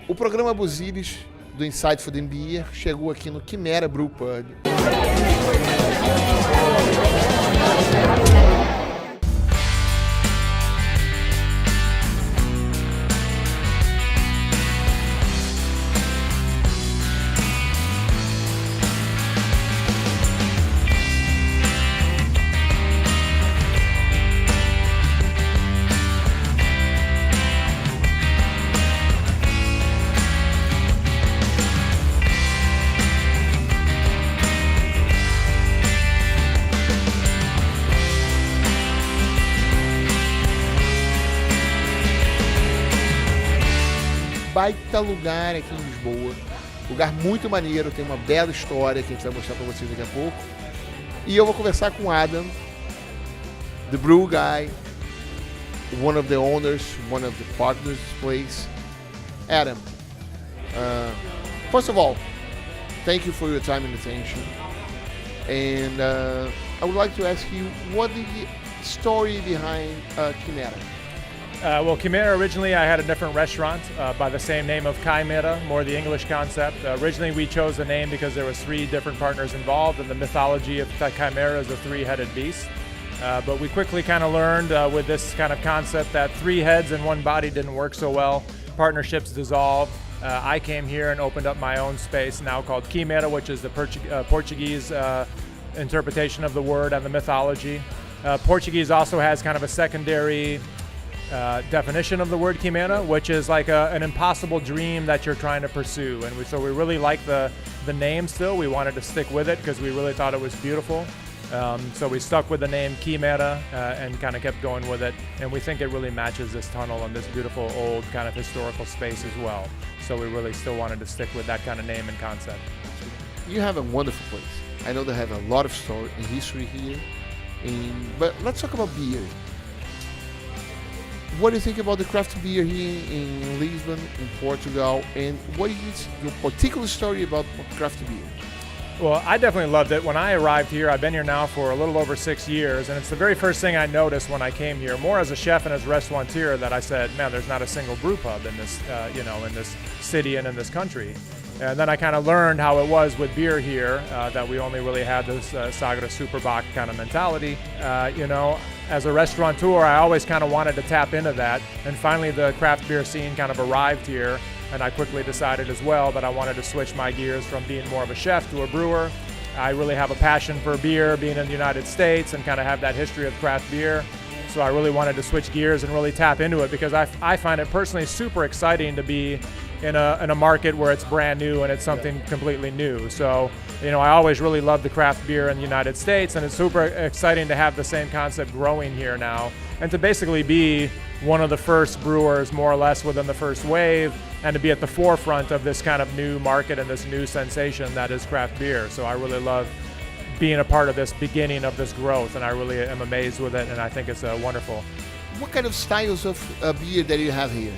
O programa Busílis do Inside Food and Beer chegou aqui no Quimera Brewpub. Baita lugar aqui em Lisboa, lugar muito maneiro, tem uma bela história que a gente vai mostrar para vocês daqui a pouco. E eu vou conversar com o Adam, the brew guy, one of the owners, one of the partners of this place. Adam, first of all, thank you for your time and attention. And I would like to ask you, what the story behind Quimera? Well, Quimera, originally I had a different restaurant by the same name of Quimera, more the English concept. Originally we chose the name because there was 3 different partners involved, and the mythology of Quimera is a 3-headed beast. But we quickly kind of learned with this kind of concept that 3 heads and 1 body didn't work so well. Partnerships dissolved. I came here and opened up my own space now called Quimera, which is the Portuguese interpretation of the word and the mythology. Portuguese also has kind of a secondary definition of the word quimera, which is like an impossible dream that you're trying to pursue. And so we really like the name still. We wanted to stick with it because we really thought it was beautiful. So we stuck with the name Quimera and kind of kept going with it. And we think it really matches this tunnel and this beautiful old kind of historical space as well. So we really still wanted to stick with that kind of name and concept. You have a wonderful place. I know they have a lot of story and history here. But let's talk about beer. What do you think about the craft beer here in Lisbon, in Portugal, and what is your particular story about craft beer? Well, I definitely loved it. When I arrived here, I've been here now for a little over 6 years, and it's the very first thing I noticed when I came here, more as a chef and as a restaurateur, that I said, man, there's not a single brew pub in this, in this city and in this country. And then I kind of learned how it was with beer here, that we only really had this Sagra Superbock kind of mentality. As a restaurateur, I always kind of wanted to tap into that. And finally, the craft beer scene kind of arrived here. And I quickly decided as well that I wanted to switch my gears from being more of a chef to a brewer. I really have a passion for beer, being in the United States, and kind of have that history of craft beer. So I really wanted to switch gears and really tap into it because I find it personally super exciting to be in a market where it's brand new and it's something completely new. So, I always really loved the craft beer in the United States, and it's super exciting to have the same concept growing here now and to basically be one of the first brewers more or less within the first wave and to be at the forefront of this kind of new market and this new sensation that is craft beer. So I really love being a part of this beginning of this growth, and I really am amazed with it, and I think it's wonderful. What kind of styles of beer that you have here?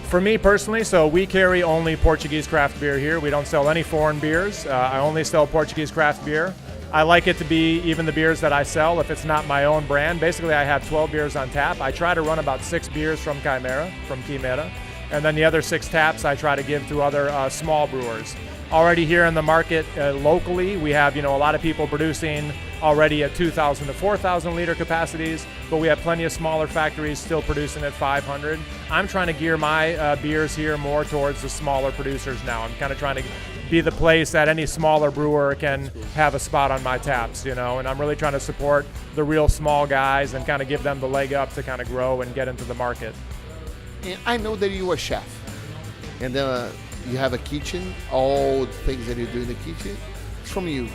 For me personally, so we carry only Portuguese craft beer here. We don't sell any foreign beers. I only sell Portuguese craft beer. I like it to be even the beers that I sell, if it's not my own brand. Basically, I have 12 beers on tap. I try to run about 6 beers from Quimera. And then the other 6 taps I try to give to other small brewers. Already here in the market locally, we have a lot of people producing already at 2,000 to 4,000 liter capacities, but we have plenty of smaller factories still producing at 500. I'm trying to gear my beers here more towards the smaller producers now. I'm kind of trying to be the place that any smaller brewer can have a spot on my taps, and I'm really trying to support the real small guys and kind of give them the leg up to kind of grow and get into the market. And I know that you are a chef, and you have a kitchen, all the things that you do in the kitchen, it's from you.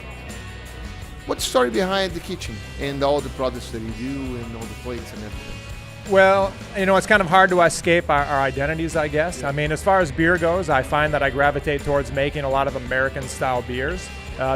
What's the story behind the kitchen and all the products that you do and all the plates and everything? Well, it's kind of hard to escape our identities, I guess. I mean, as far as beer goes, I find that I gravitate towards making a lot of American-style beers.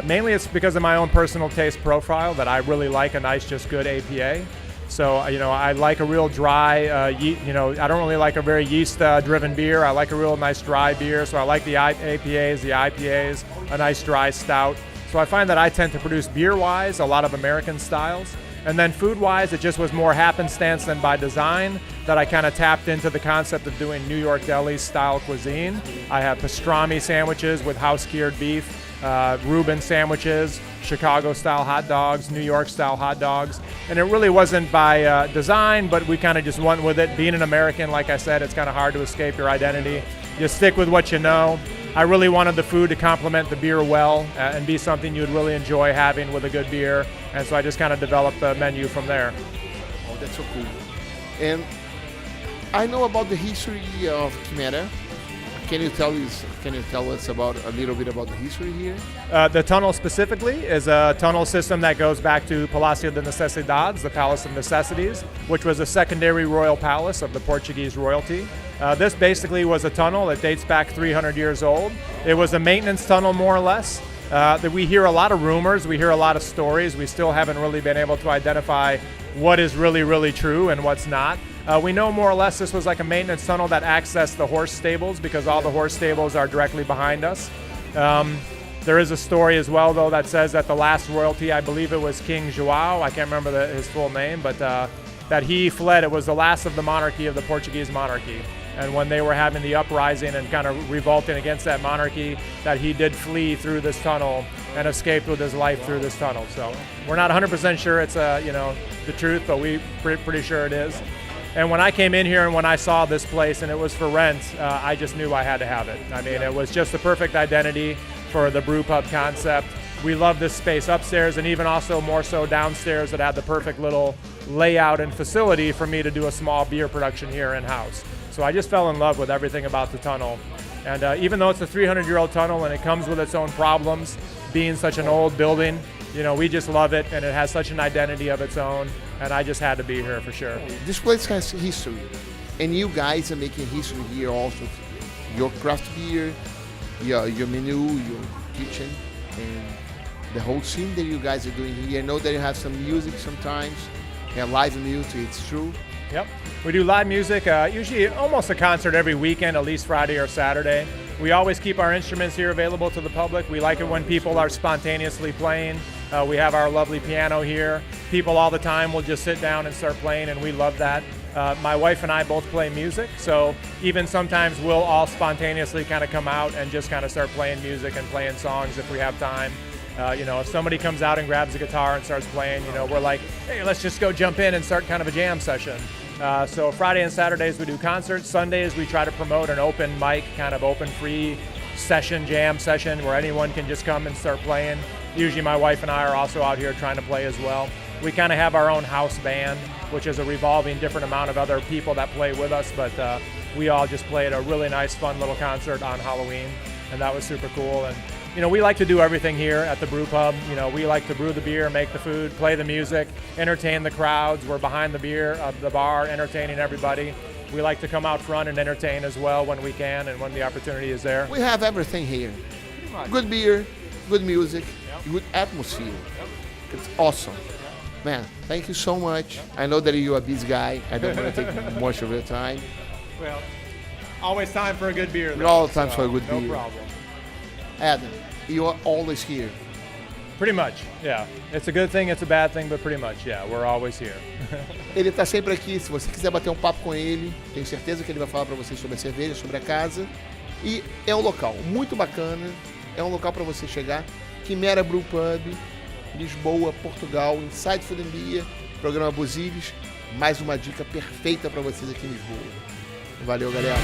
Mainly it's because of my own personal taste profile that I really like a nice, just good APA. So, I like a real dry, I don't really like a very yeast-driven beer. I like a real nice dry beer. So I like the APAs, the IPAs, a nice dry stout. So I find that I tend to produce beer-wise a lot of American styles. And then food-wise, it just was more happenstance than by design that I kind of tapped into the concept of doing New York deli style cuisine. I have pastrami sandwiches with house-cured beef, Reuben sandwiches, Chicago-style hot dogs, New York-style hot dogs. And it really wasn't by design, but we kind of just went with it. Being an American, like I said, it's kind of hard to escape your identity. You stick with what you know. I really wanted the food to complement the beer well and be something you'd really enjoy having with a good beer. And so I just kind of developed the menu from there. Oh, that's so cool. And I know about the history of Quimera. Can you tell us about a little bit about the history here? The tunnel specifically is a tunnel system that goes back to Palácio de Necessidades, the Palace of Necessities, which was a secondary royal palace of the Portuguese royalty. This basically was a tunnel that dates back 300 years old. It was a maintenance tunnel, more or less. That we hear a lot of rumors, we hear a lot of stories. We still haven't really been able to identify what is really, really true and what's not. We know more or less this was like a maintenance tunnel that accessed the horse stables because all the horse stables are directly behind us. There is a story as well, though, that says that the last royalty, I believe it was King João, I can't remember his full name, but that he fled. It was the last of the monarchy, of the Portuguese monarchy. And when they were having the uprising and kind of revolting against that monarchy, that he did flee through this tunnel and escaped with his life through this tunnel. So we're not 100% sure it's the truth, but we're pretty sure it is. And when I came in here and when I saw this place and it was for rent, I just knew I had to have it. I mean, it was just the perfect identity for the Brewpub concept. We love this space upstairs and even also more so downstairs that had the perfect little layout and facility for me to do a small beer production here in-house. So I just fell in love with everything about the tunnel. And even though it's a 300-year-old tunnel and it comes with its own problems, being such an old building, we just love it and it has such an identity of its own. And I just had to be here for sure. This place has history, and you guys are making history here also. Your craft beer, your menu, your kitchen, and the whole scene that you guys are doing here. I know that you have some music sometimes, live music, it's true. Yep, we do live music, usually almost a concert every weekend, at least Friday or Saturday. We always keep our instruments here available to the public. We like it when people are spontaneously playing. We have our lovely piano here. People all the time will just sit down and start playing, and we love that. My wife and I both play music, so even sometimes we'll all spontaneously kind of come out and just kind of start playing music and playing songs if we have time. If somebody comes out and grabs a guitar and starts playing, we're like, hey, let's just go jump in and start kind of a jam session. So Friday and Saturdays we do concerts. Sundays we try to promote an open mic, kind of open free jam session where anyone can just come and start playing. Usually my wife and I are also out here trying to play as well. We kind of have our own house band, which is a revolving different amount of other people that play with us, but we all just played a really nice, fun little concert on Halloween, and that was super cool. And we like to do everything here at the Brewpub. We like to brew the beer, make the food, play the music, entertain the crowds. We're behind the bar, entertaining everybody. We like to come out front and entertain as well when we can and when the opportunity is there. We have everything here. Good beer, good music, good atmosphere. Yep. It's awesome. Man, thank you so much. I know that you're a busy guy. I don't want to take much of your time. Well, always time for a good beer. Though, all the time for a good beer. No problem. Adam, you are always here. Pretty much, yeah. It's a good thing, it's a bad thing, but pretty much, yeah, we're always here. Ele está sempre aqui, se você quiser bater um papo com ele, tenho certeza que ele vai falar para você sobre a cerveja, sobre a casa. E é um local muito bacana, é um local para você chegar. Quimera Brewpub, Lisboa, Portugal, Inside Food and Beer, programa Busílis, mais uma dica perfeita para vocês aqui em Lisboa. Valeu, galera.